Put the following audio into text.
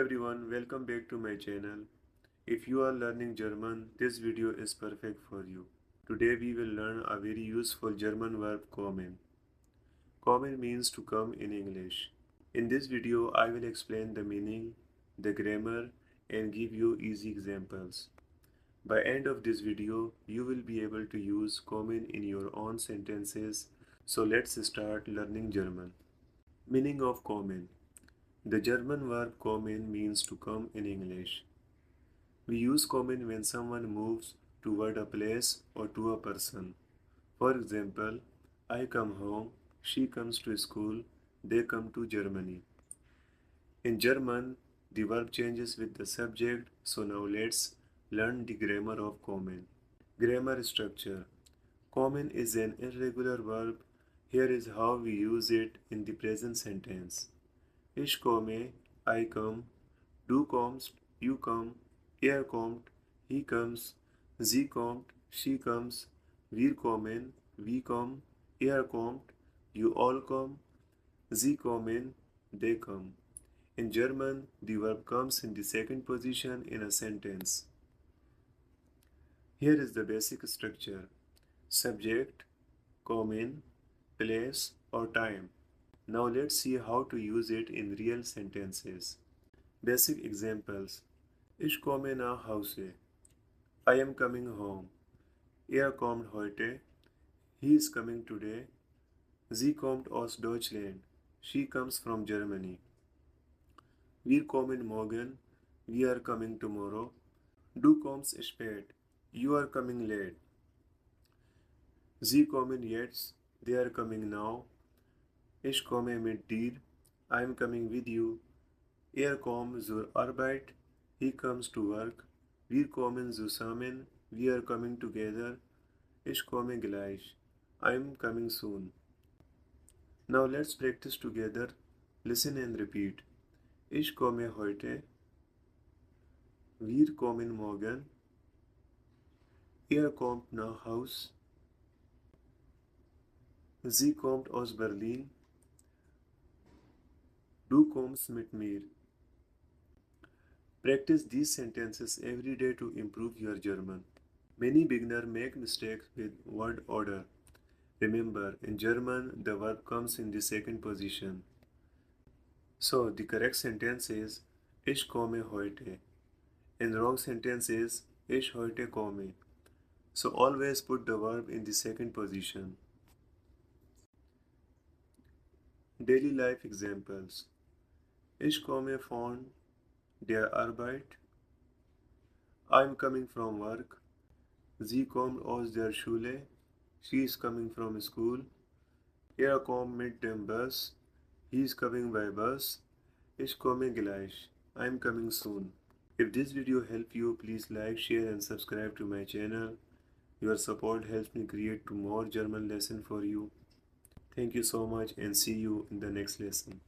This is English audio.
Everyone, welcome back to my channel. If you are learning German, this video is perfect for you. Today we will learn a very useful German verb kommen. Kommen means to come in English. In this video, I will explain the meaning, the grammar, and give you easy examples. By end of this video, you will be able to use kommen in your own sentences. So let's start learning German. Meaning of kommen. The German verb kommen means to come in English. We use kommen when someone moves toward a place or to a person. For example, I come home, she comes to school, they come to Germany. In German, the verb changes with the subject, so now let's learn the grammar of kommen. Grammar structure. Kommen is an irregular verb. Here is how we use it in the present sentence. Ich komme, I come, du kommst, you come, kommt, he comes, sie kommt, she comes, wir kommen, we come, kommt, you all come, sie kommen, they come. In German, the verb comes in the second position in a sentence. Here is the basic structure. Subject, kommen, place or time. Now let's see how to use it in real sentences. Basic examples. Ich komme nach Hause. I am coming home. Kommt heute. He is coming today. Sie kommt aus Deutschland. She comes from Germany. Wir kommen morgen. We are coming tomorrow. Du kommst spät. You are coming late. Sie kommen jetzt. They are coming now. Ich komme mit dir. I am coming with you. Kommt zur Arbeit. He comes to work. Wir kommen zusammen. We are coming together. Ich komme gleich. I am coming soon. Now let's practice together. Listen and repeat. Ich komme heute. Wir kommen morgen. Kommt nach Haus. Sie kommt aus Berlin. Du kommst mit mir. Practice these sentences every day to improve your German. Many beginners make mistakes with word order. Remember, in German, the verb comes in the second position. So, the correct sentence is Ich komme heute. And the wrong sentence is Ich heute komme. So, always put the verb in the second position. Daily life examples. Ich komme von der Arbeit. I'm coming from work. Sie kommt aus der Schule. She is coming from school. Kommt mit dem Bus. He is coming by bus. Ich komme gleich. I'm coming soon. If this video helped you, please like, share and subscribe to my channel. Your support helps me create more German lesson for you. Thank you so much and see you in the next lesson.